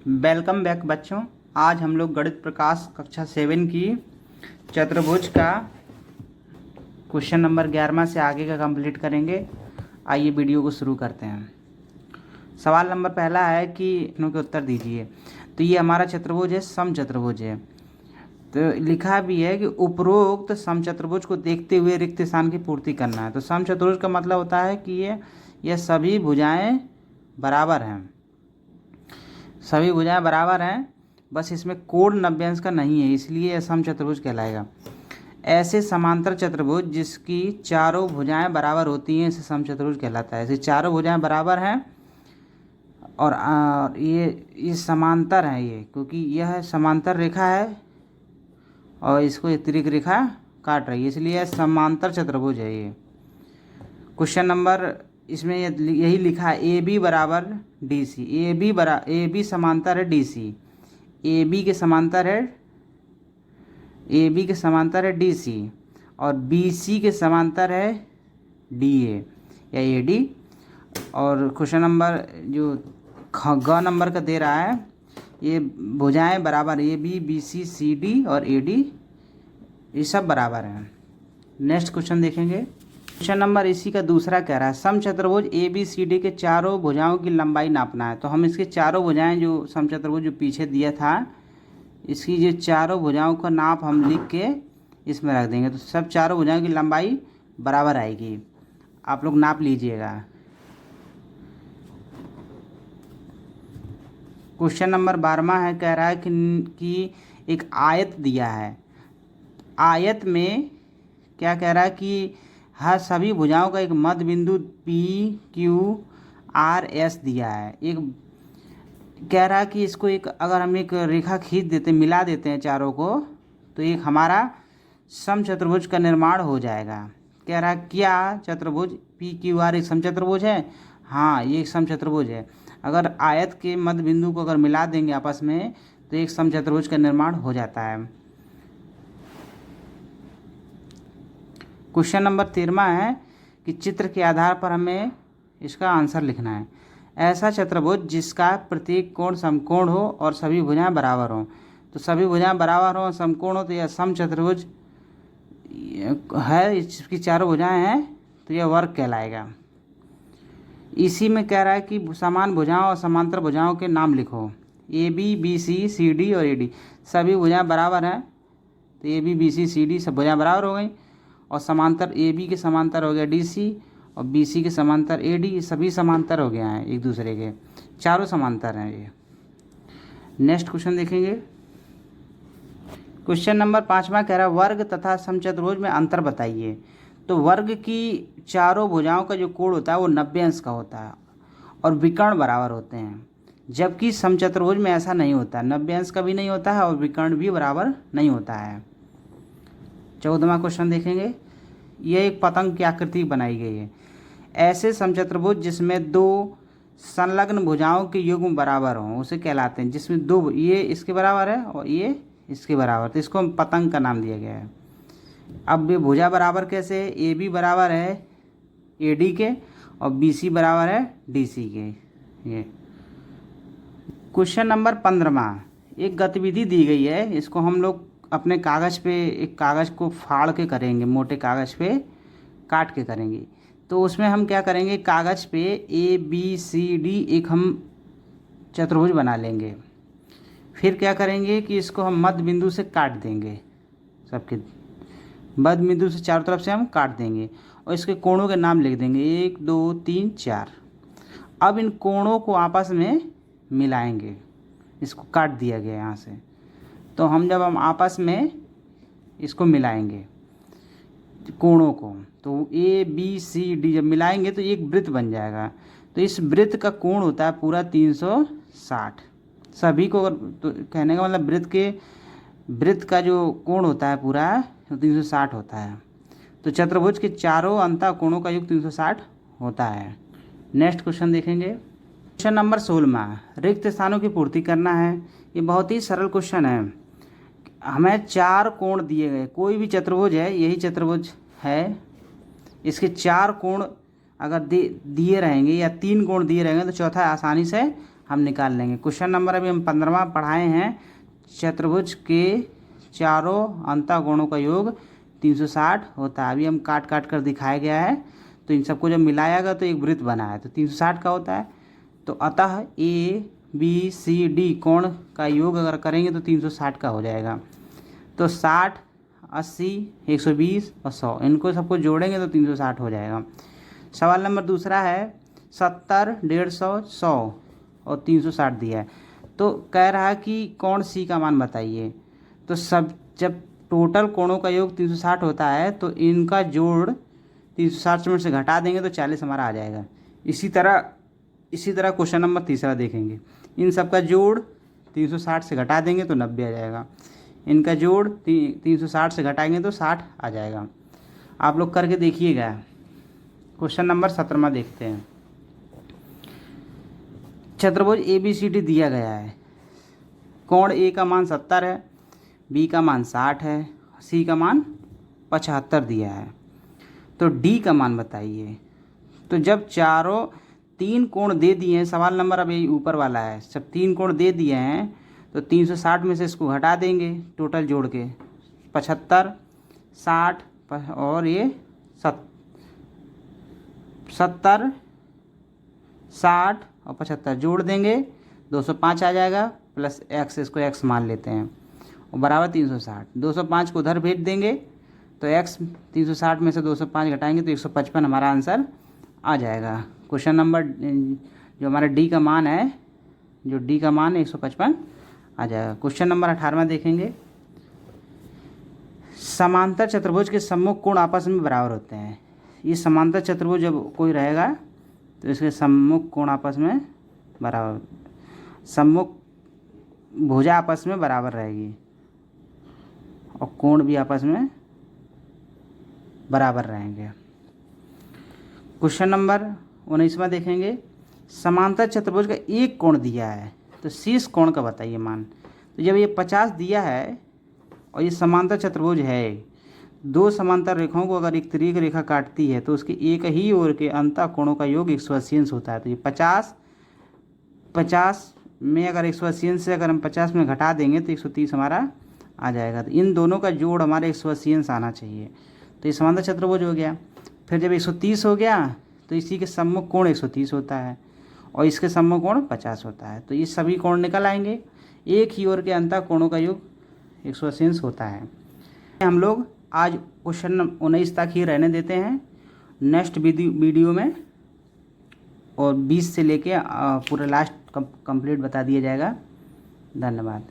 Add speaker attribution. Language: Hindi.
Speaker 1: वेलकम बैक बच्चों। आज हम लोग गणित प्रकाश कक्षा 7 की चतुर्भुज का क्वेश्चन नंबर 11 से आगे का कंप्लीट करेंगे। आइए वीडियो को शुरू करते हैं। सवाल नंबर पहला है कि इनों के उत्तर दीजिए। तो ये हमारा चतुर्भुज है, समचतुर्भुज है। तो लिखा भी है कि उपरोक्त समचतुर्भुज को देखते हुए रिक्त स्थान की पूर्ति करना है। तो समचतुर्भुज का मतलब होता है कि ये सभी भुजाएं बराबर हैं, सभी भुजाएं बराबर हैं, बस इसमें कोण 90 अंश का नहीं है, इसलिए यह समचतुर्भुज कहलाएगा। ऐसे समांतर चतुर्भुज जिसकी चारों भुजाएं बराबर होती हैं इसे समचतुर्भुज कहलाता है। ऐसे चारों भुजाएं बराबर हैं और ये समांतर है, ये क्योंकि यह समांतर रेखा है और इसको एक तिर्यक रेखा काट रही है, इसलिए यह समांतर चतुर्भुज है। ये क्वेश्चन नंबर इसमें यही लिखा है, ए बी बराबर डी सी। ए बी समांतर है डी सी, ए बी के समांतर है डी सी, और बी सी के समांतर है डी ए या ए डी। और क्वेश्चन नंबर जो ग नंबर का दे रहा है, ये भुजाएं बराबर A B, B C, C D और ए डी, ये सब बराबर हैं। नेक्स्ट क्वेश्चन देखेंगे। क्वेश्चन नंबर इसी का दूसरा कह रहा है, समचतुर्भुज ए बी सी डी के चारों भुजाओं की लंबाई नापना है। तो हम इसके चारों भुजाएं, जो समचतुर्भुज जो पीछे दिया था, इसकी जो चारों भुजाओं का नाप हम लिख के इसमें रख देंगे, तो सब चारों भुजाओं की लंबाई बराबर आएगी। आप लोग नाप लीजिएगा। क्वेश्चन नंबर 12 है, कह रहा है कि एक आयत दिया है। आयत में क्या कह रहा है कि हर सभी भुजाओं का एक मध्य बिंदु पी क्यू आर एस दिया है। एक कह रहा है कि इसको एक अगर हम एक रेखा खींच देते, मिला देते हैं चारों को, तो एक हमारा समचतुर्भुज का निर्माण हो जाएगा। कह रहा है क्या चतुर्भुज पी क्यू आर एक समचतुर्भुज है? हाँ, ये एक समचतुर्भुज है। अगर आयत के मध्य बिंदु को अगर मिला देंगे आपस में तो एक समचतुर्भुज का निर्माण हो जाता है। क्वेश्चन नंबर 13 है कि चित्र के आधार पर हमें इसका आंसर लिखना है। ऐसा चतुर्भुज जिसका प्रत्येक कोण समकोण हो और सभी भुजाएं बराबर हों। तो सभी भुजाएं बराबर हों, समकोण हो, तो यह समचतुर्भुज है। इसकी चारों भुजाएं हैं तो यह वर्ग कहलाएगा। इसी में कह रहा है कि समान भुजाओं और समांतर भुजाओं के नाम लिखो। A B, B C, C D और ए डी, सभी भुजाएं बराबर हैं, तो A B, B C, C D सब भुजाएं बराबर हो गई। और समांतर ए बी के समांतर हो गया डी सी, और बी सी के समांतर ए डी, सभी समांतर हो गया हैं एक दूसरे के, चारों समांतर हैं ये। नेक्स्ट क्वेश्चन देखेंगे। क्वेश्चन नंबर 5 कह रहा है, वर्ग तथा समचतुर्भुज में अंतर बताइए। तो वर्ग की चारों भुजाओं का जो कोण होता है वो 90 अंश का होता है और विकर्ण बराबर होते हैं, जबकि समचतुर्भुज में ऐसा नहीं होता, 90 अंश का भी नहीं होता है और विकर्ण भी बराबर नहीं होता है। 14वां क्वेश्चन देखेंगे। यह एक पतंग की आकृति बनाई गई है। ऐसे समचतुर्भुज जिसमें दो संलग्न भुजाओं के युग्म बराबर हों उसे कहलाते हैं। जिसमें दो, ये इसके बराबर है और ये इसके बराबर, तो इसको पतंग का नाम दिया गया है। अब ये भुजा बराबर कैसे है? ए बी बराबर है ए डी के और बी सी बराबर है डी सी के। ये क्वेश्चन नंबर 15, एक गतिविधि दी गई है। इसको हम लोग अपने कागज़ पे, एक कागज़ को फाड़ के करेंगे, मोटे कागज़ पे काट के करेंगे। तो उसमें हम क्या करेंगे, कागज़ पे ए बी सी डी एक हम चतुर्भुज बना लेंगे। फिर क्या करेंगे कि इसको हम मध्य बिंदु से काट देंगे, सबके मध्य बिंदु से चारों तरफ से हम काट देंगे और इसके कोणों के नाम लिख देंगे 1 2 3 4। अब इन कोणों को आपस में मिलाएंगे, इसको काट दिया गया यहाँ से। तो हम आपस में इसको मिलाएंगे कोणों को, तो ए बी सी डी जब मिलाएंगे तो एक वृत्त बन जाएगा। तो इस वृत्त का कोण होता है पूरा 360। सभी को अगर, तो कहने का मतलब वृत्त का जो कोण होता है पूरा 360 होता है। तो चतुर्भुज के चारों अंतः कोणों का योग 360 होता है। नेक्स्ट क्वेश्चन देखेंगे। क्वेश्चन नंबर 16, रिक्त स्थानों की पूर्ति करना है। ये बहुत ही सरल क्वेश्चन है। हमें 4 कोण दिए गए, कोई भी चतुर्भुज है, यही चतुर्भुज है, इसके 4 कोण अगर दिए रहेंगे या 3 कोण दिए रहेंगे तो चौथा आसानी से हम निकाल लेंगे। क्वेश्चन नंबर अभी हम 15वां पढ़ाए हैं। चतुर्भुज के चारों अंतःकोणों का योग 360 होता है। अभी हम काट काट कर दिखाया गया है, तो इन सबको जब मिलाएगा तो एक वृत्त बना है, तो 360 का होता है। तो अतः ए बी सी डी कोण का योग अगर करेंगे तो 360 का हो जाएगा। तो 60, 80, 120 और 100, इनको सबको जोड़ेंगे तो 360 हो जाएगा। सवाल नंबर दूसरा है 70, 150, 100 और 360 दिया है। तो कह रहा है कि कोण सी का मान बताइए। तो सब जब टोटल कोणों का योग 360 होता है तो इनका जोड़ 360 में से घटा देंगे तो 40 हमारा आ जाएगा। इसी तरह क्वेश्चन नंबर तीसरा देखेंगे। इन सब का जोड़ 360 से घटा देंगे तो 90 आ जाएगा। इनका जोड़ 360 से घटाएंगे तो 60 आ जाएगा। आप लोग करके देखिएगा। क्वेश्चन नंबर 17वां देखते हैं। चतुर्भुज ए बी सी डी दिया गया है। कोण ए का मान 70 है, बी का मान 60 है, सी का मान 75 दिया है। तो डी का मान बताइए। तो जब चारों 3 कोण दे दिए हैं, सवाल नंबर अब यही ऊपर वाला है, जब 3 कोण दे दिए हैं तो 360 में से इसको घटा देंगे टोटल जोड़ के 75, 60 और ये 70, 60 और 75 जोड़ देंगे 205 आ जाएगा, प्लस एक्स, इसको एक्स मान लेते हैं, और बराबर 360। 205 को उधर भेज देंगे तो एक्स 360 में से 205 घटाएंगे तो 155 हमारा आंसर आ जाएगा। क्वेश्चन नंबर जो हमारा डी का मान है, जो डी का मान है 155 आ जाएगा। क्वेश्चन नंबर 18वां देखेंगे। समांतर चतुर्भुज के सम्मुख कोण आपस में बराबर होते हैं। ये समांतर चतुर्भुज जब कोई रहेगा तो इसके सम्मुख कोण आपस में बराबर, सम्मुख भुजा आपस में बराबर रहेगी और कोण भी आपस में बराबर रहेंगे। क्वेश्चन नंबर 19वां देखेंगे। समांतर चतुर्भुज का एक कोण दिया है तो शीर्ष कोण का बताइए मान। तो जब ये 50 दिया है और ये समांतर चतुर्भुज है, दो समांतर रेखाओं को अगर एक तिर्यक रेखा काटती है तो उसके एक ही ओर के अंतः कोणों का योग 180 अंश होता है। तो ये 50 में अगर 180 अंश से अगर हम 50 में घटा देंगे तो 130 हमारा आ जाएगा। तो इन दोनों का जोड़ हमारे 180 अंश आना चाहिए। तो ये समांतर चतुर्भुज हो गया। फिर जब 130 हो गया तो इसी के सम्मुख कोण 130 होता है और इसके सम्मुख कोण 50 होता है। तो ये सभी कोण निकल आएंगे। एक ही ओर के अंतः कोणों का योग 180 अंश होता है। हम लोग आज क्वेश्चन 19 तक ही रहने देते हैं। नेक्स्ट वीडियो में और 20 से लेके पूरा लास्ट कंप्लीट बता दिया जाएगा। धन्यवाद।